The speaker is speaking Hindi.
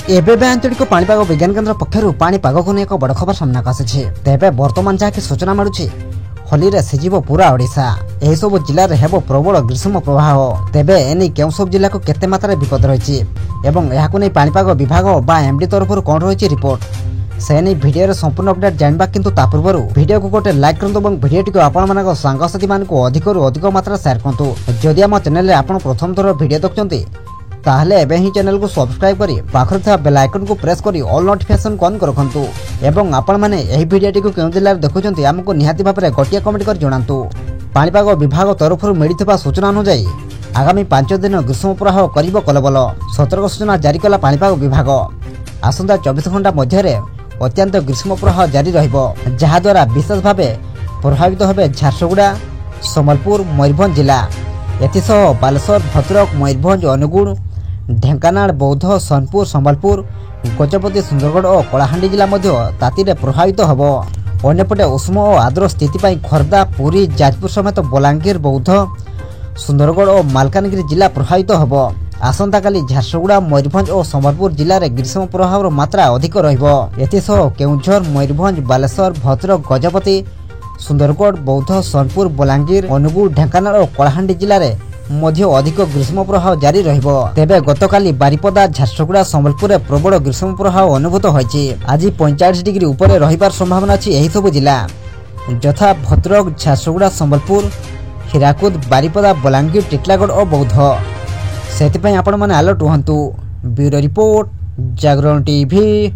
एबे आंचलिक पाणीपाग विज्ञान केन्द्र पक्षर पाणीपाग को एक बड़ खबर सामना आसी। तेबे बर्तमान जहाँकि सूचना मिलूँ होली रे सिजिबो पूरा ओडिशा। एही सब जिले में हेबो प्रबल ग्रीष्म प्रवाह। तेबे एनी केउ सब जिला को केते मात्रा विपद रही एवं याकु नै पाणीपाग विभाग बा एमडी तरफ कौन रही रिपोर्ट से नहीं वीडियो संपूर्ण अपडेट जानबा किंतु ता पूर्व वीडियो को गोटे लाइक करंतु और वीडियो टी आपण मानक सांगसाथी मान को अधिक मात्रा शेयर करंतु। जदि आम चैनल रे आपण प्रथम थर वीडियो देखचंती ताहले एबे ही चैनल को सब्सक्राइब करी पाखर था बेल आइकन को प्रेस करी ऑल नोटिफिकेशन ऑन कर रखंतु एवं आपण माने एही वीडियो टी को केउ जिल्ला रे देखुचंती हमको निहाती भाबरे गोटिया कमेंट कर जणांतु। पाणीपाग विभाग तरफ मिलिथिबा सूचना अनुसार आगामी 5 दिन ग्रीष्म प्रवाह करिबो कलबल। सतर्क सूचना जारी कला पाणीपाग विभाग। आसंता 24 घंटा मध्यरे अत्यंत ग्रीष्म प्रवाह जारी रहिबो, जहा द्वारा विशेष भावे प्रभावित होबे झारसुगुड़ा, संबलपुर, मयूरभंज जिला। एथिसह बालेश्वर, भद्रक, मयूरभंज, अनुगुण, ढेंकानाल, बौद्ध, सोनपुर, संबलपुर, गजपति, सुंदरगढ़ और कलाहांडी जिला मध्य तातीरे प्रभावित होबो। अन्यपटे उष्म और आर्द्र स्थिति पाई खोर्धा, पुरी, जाजपुर समेत बलांगीर, बौद्ध, सुंदरगढ़ और मालकानगिरी जिला प्रभावित होबो। आसंता काली झारसुगुड़ा, मयूरभंज और संबलपुर जिले में ग्रीष्म प्रभाव मात्रा अधिक रहिबो। एथिसह केउझर, मयूरभंज, बालेश्वर, भद्रक, गजपति, सुंदरगढ़, बौद्ध, सोनपुर, बलांगीर, अनुगुल, ढेंकानाल और कलाहांडी जिले में मध्य अधिक ग्रीष्म प्रभाव जारी रहिबो। तेबे गतकाली बारिपदा, झारसुगुड़ा, संबलपुर में प्रबल ग्रीष्म प्रभाव अनुभूत होइछि। आज 45 डिग्री ऊपर रहिबार संभावना अछि एही सब जिला यथा भद्रक, झारसुगुड़ा, संबलपुर, हीराकुद, बारिपदा, बलांगीर, टिटलागढ़ और बौद्ध। सेति पई आपण माने अलर्ट रहंतु। ब्यूरो रिपोर्ट, जागरण टीवी।